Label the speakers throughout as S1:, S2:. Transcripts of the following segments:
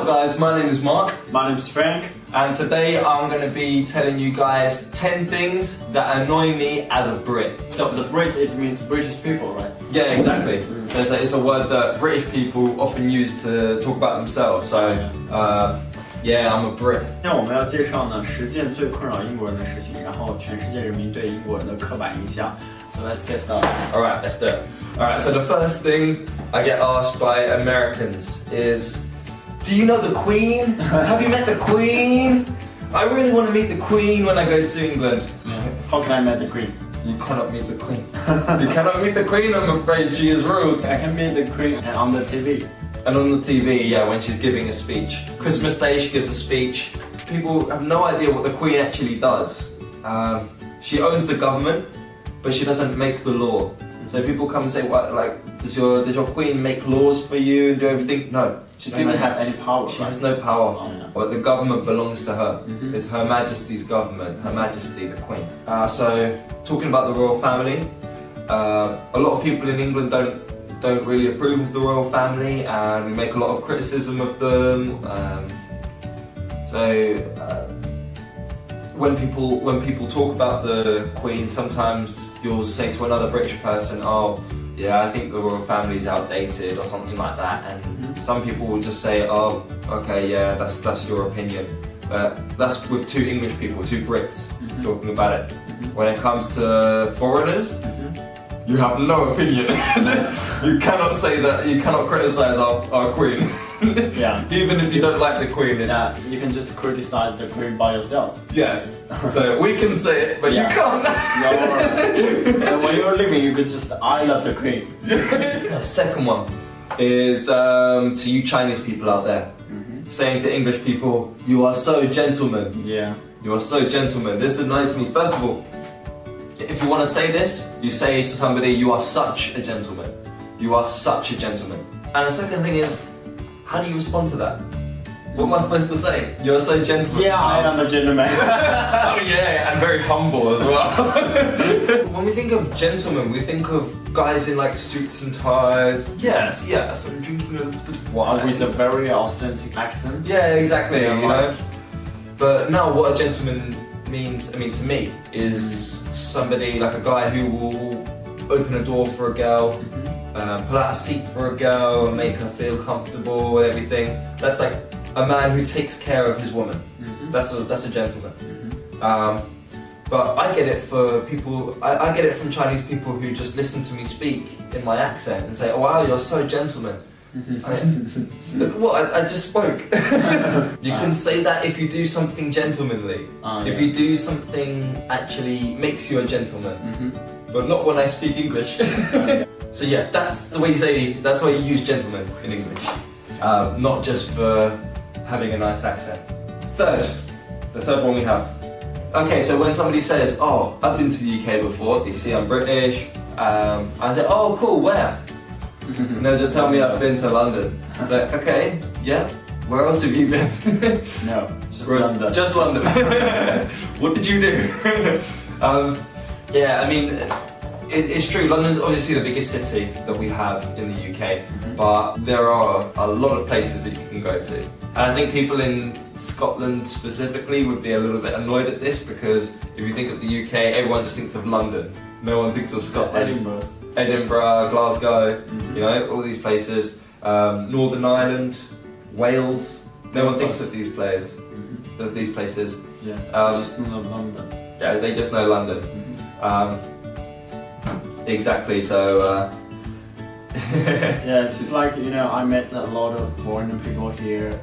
S1: guys, my name is Mark.
S2: My name's Frank.
S1: And today I'm going to be telling you guys 10 things that annoy me as a Brit.
S2: So the Brit, it means British people, right?
S1: Yeah, exactly. So it's a word that British people often use to talk about themselves. So, yeah, I'm a Brit.
S2: 今天我们要介绍呢10件最困扰英国人的事情，然后全世界人民对英国人的刻板印象。So let's get started.
S1: Alright, let's do it. Alright, so the first thing I get asked by Americans is, do you know the Queen? Have you met the Queen? I really want to meet the Queen when I go to England.
S2: How can I meet the Queen?
S1: You cannot meet the Queen. You cannot meet the Queen, I'm afraid. She is rude.
S2: I can meet the Queen on the TV.
S1: And on the TV, yeah, when she's giving a speech. Christmas Day, she gives a speech. People have no idea what the Queen actually does. She owns the government, but she doesn't make the law. So people come and say, "What? Like, does your Queen make laws for you and do everything?" No,
S2: She doesn't have any power.
S1: She has no power.
S2: Oh, yeah.
S1: Well, the government belongs to her. It's Her Majesty's government. Her Majesty, the Queen. So, talking about the royal family, a lot of people in England don't really approve of the royal family, and we make a lot of criticism of them. When people talk about the Queen, sometimes you'll say to another British person, "Oh, yeah, I think the royal family is outdated," or something like that. And some people will just say, "Oh, okay, yeah, that's your opinion." But that's with two English people, two Brits talking about it. When it comes to foreigners, you have no opinion. You cannot say that. You cannot criticize our Queen.
S2: Yeah.
S1: Even if you don't like the Queen, it's...
S2: Yeah, you can just criticize the Queen by yourself.
S1: Yes. So we can say it, but you can't.
S2: No. So when you're leaving, you could just, "I love the Queen."
S1: The second one is to you Chinese people out there, saying to English people, "You are so gentlemen."
S2: Yeah.
S1: You are so gentlemen. This annoys me. First of all, if you want to say this, you say to somebody, "You are such a gentleman." You are such a gentleman. And the second thing is, how do you respond to that? What am I supposed to say? You're so gentleman.
S2: Yeah, I am a gentleman.
S1: Oh yeah, and very humble as well. When we think of gentlemen, we think of guys in like suits and ties. Yes, I'm drinking a little bit of wine.
S2: With a very authentic accent.
S1: Yeah, exactly,
S2: Yeah,
S1: you know. But no, what a gentleman means, I mean, to me, is somebody like a guy who will open a door for a girl, pull out a seat for a girl, and make her feel comfortable with everything. That's like a man who takes care of his woman. That's a gentleman. But I get it for people. I get it from Chinese people who just listen to me speak in my accent and say, "Oh wow, you're so gentleman." What? I just spoke. You can say that if you do something gentlemanly. If you do something actually makes you a gentleman. But not when I speak English. So yeah, that's the way you say. That's the way you use gentleman in English. Not just for having a nice accent. The third one we have. Okay, so when somebody says, "Oh, I've been to the UK before," they see I'm British. I say, "Oh, cool, where?" And they'll just tell me I've been to London. Like, okay, yeah. Where else have you been?
S2: No, just London.
S1: Just London. What did you do? Yeah, I mean, it's true. London's obviously the biggest city that we have in the UK, but there are a lot of places that you can go to. And I think people in Scotland specifically would be a little bit annoyed at this, because if you think of the UK, everyone just thinks of London. No one thinks of Scotland. Edinburgh, Glasgow, you know, all these places. Northern Ireland, Wales. No one thinks of these places.
S2: Yeah. Just know London.
S1: Yeah, they just know London. Exactly. So.
S2: Yeah, it's just like, you know, I met a lot of foreign people here,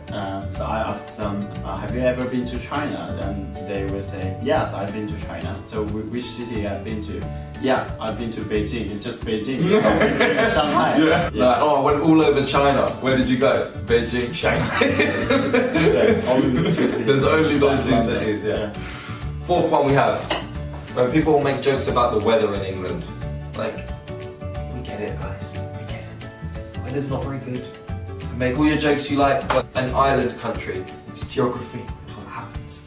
S2: so I asked them, "Have you ever been to China?" And they will say, "Yes, I've been to China." So which city I've been to? "Yeah, I've been to Beijing." It's just Beijing. Beijing and Shanghai.
S1: Yeah. Like, "Oh, I went all over China." Where did you go? Beijing, Shanghai.
S2: Only those two cities.
S1: There's only those two cities. Yeah. Fourth one we have, when people make jokes about the weather in England, like, we get it, guys. Weather's not very good. You can make all your jokes you like, but an island country, it's geography, it's what happens.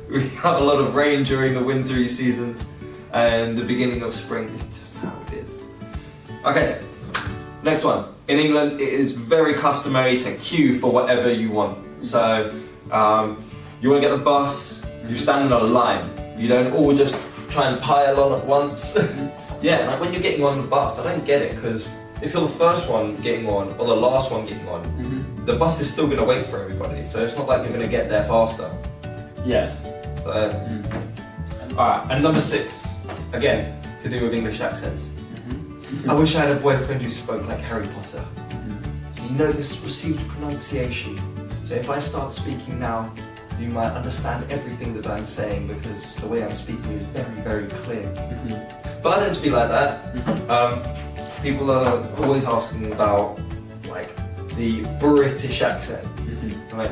S1: We have a lot of rain during the wintry seasons, and the beginning of spring is just how it is. Okay, next one. in England, it is very customary to queue for whatever you want. So, you want to get the bus, you stand in a line. You don't all just try and pile on at once. Yeah, like when you're getting on the bus, I don't get it, because if you're the first one getting on or the last one getting on, the bus is still going to wait for everybody. So it's not like you're going to get there faster.
S2: Yes.
S1: So, alright, and number 6, again, to do with English accents. I wish I had a boyfriend who spoke like Harry Potter. So you know this received pronunciation. So if I start speaking now, you might understand everything that I'm saying because the way I'm speaking is very, very clear. But I don't speak like that. People are always asking about like the British accent. Like,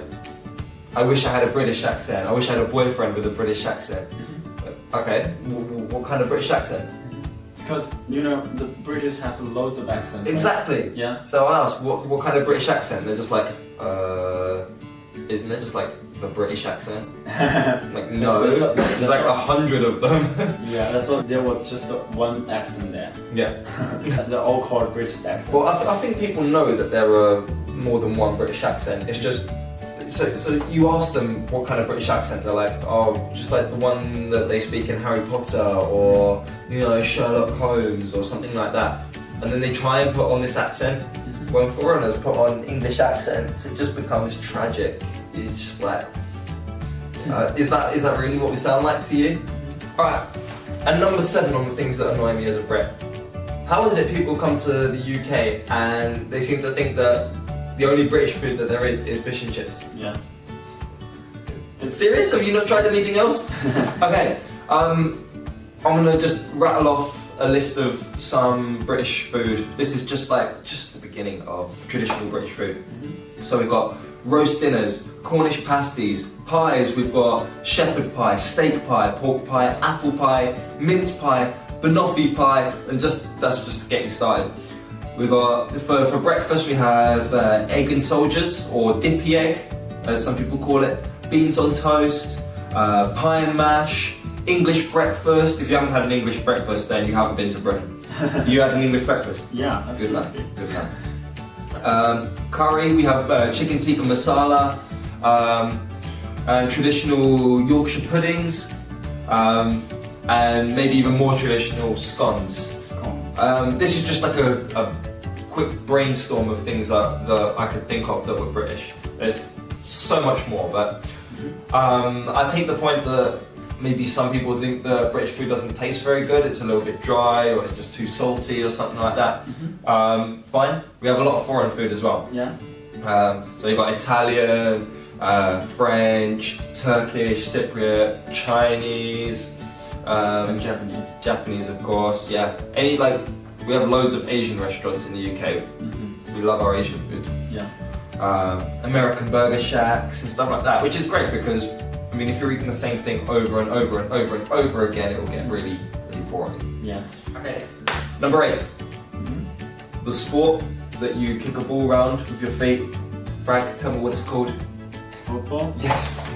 S1: I wish I had a British accent. I wish I had a boyfriend with a British accent. Okay, what kind of British accent?
S2: Because, you know, the British has loads of accents.
S1: Exactly.
S2: Right? Yeah.
S1: So I asked, what kind of British accent? They're just like, isn't it just like the British accent? Like, no, there's like 100 of them.
S2: Yeah, that's what, there was just one accent there.
S1: Yeah.
S2: They're all called British accent.
S1: Well, I think people know that there are more than one British accent. It's just, so you ask them what kind of British accent, they're like, oh, just like the one that they speak in Harry Potter or, you know, Sherlock Holmes or something like that. And then they try and put on this accent. When foreigners put on English accents, it just becomes tragic. It's just like, is that really what we sound like to you? Alright, and number 7 on the things that annoy me as a Brit. How is it people come to the UK and they seem to think that the only British food that there is fish and chips?
S2: Yeah.
S1: Serious? Have you not tried anything else? Okay, I'm gonna just rattle off a list of some British food. This is just the beginning of traditional British food. So we've got roast dinners, Cornish pasties, pies. We've got shepherd pie, steak pie, pork pie, apple pie, mince pie, banoffee pie, and that's just getting started. We've got, for breakfast we have egg and soldiers, or dippy egg, as some people call it, beans on toast, pie and mash, English breakfast. If you haven't had an English breakfast, then you haven't been to Britain. You had an English breakfast?
S2: Yeah, absolutely.
S1: Good man. Curry, we have chicken tikka masala, and traditional Yorkshire puddings, and maybe even more traditional scones. This is just like a quick brainstorm of things that I could think of that were British. There's so much more, but I take the point that maybe some people think that British food doesn't taste very good, it's a little bit dry or it's just too salty or something like that. Fine, we have a lot of foreign food as well.
S2: Yeah.
S1: So you've got Italian, French, Turkish, Cypriot, Chinese,
S2: and Japanese.
S1: Japanese, of course, yeah. We have loads of Asian restaurants in the UK. We love our Asian food.
S2: Yeah.
S1: American burger shacks and stuff like that, which is great because, I mean, if you're eating the same thing over and over and over and over again, it will get really, really boring.
S2: Yes.
S1: Okay. Number 8. The sport that you kick a ball around with your feet. Frank, tell me what it's called.
S2: Football?
S1: Yes.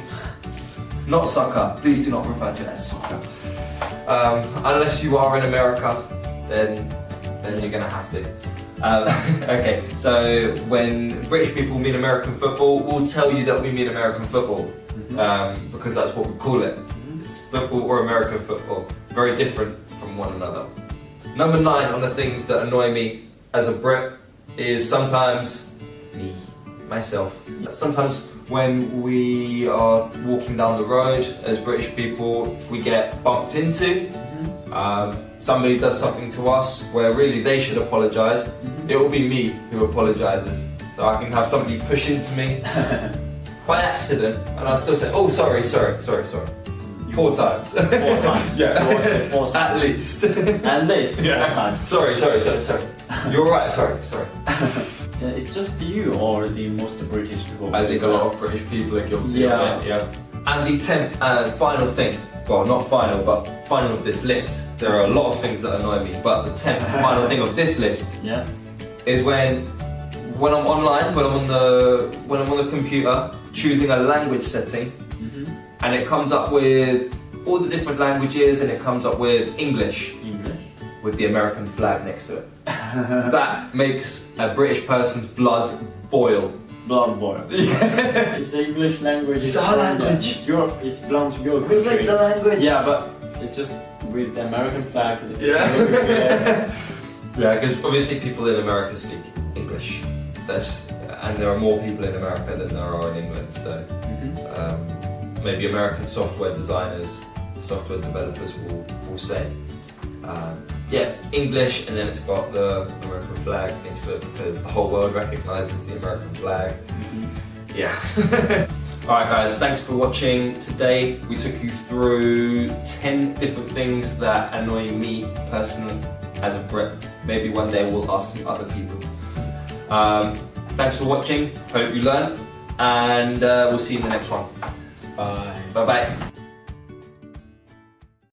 S1: Not soccer. Please do not refer to it as soccer. Unless you are in America, then you're gonna have to. Okay, so when British people mean American football, we'll tell you that we mean American football, because that's what we call it. It's football or American football, very different from one another. Number 9 on the things that annoy me as a Brit is sometimes myself. Sometimes when we are walking down the road as British people, if we get bumped into, somebody does something to us where really they should apologise, it will be me who apologises. So I can have somebody push into me by accident and I'll still say, oh sorry. 4 times.
S2: 4 times.
S1: Yeah.
S2: 4 times.
S1: At least.
S2: At least 4
S1: Yeah.
S2: times.
S1: Sorry. You're right, sorry.
S2: Yeah, it's just you or the most British people?
S1: I think a lot of British people are guilty of it, yeah. And the 10th and final thing, well not final, but final of this list, there are a lot of things that annoy me, but the 10th and final thing of this list is when I'm online, when I'm on the computer, choosing a language setting, and it comes up with all the different languages and it comes up with English. With the American flag next to it. that makes a British person's blood boil.
S2: Blood boil. It's the English language.
S1: It's our language.
S2: It's your. It's belongs to your
S1: We
S2: country.
S1: make the language.
S2: Yeah, but it just with the American flag. It's
S1: Yeah. Yeah, because obviously people in America speak English. And there are more people in America than there are in England. So maybe American software designers, software developers will say, yeah, English, and then it's got the American flag next to it because the whole world recognises the American flag. Yeah. Alright guys, thanks for watching. Today we took you through 10 different things that annoy me personally as a Brit. Maybe one day we'll ask some other people. Thanks for watching, hope you learned, and we'll see you in the next one.
S2: Bye.
S1: Bye bye.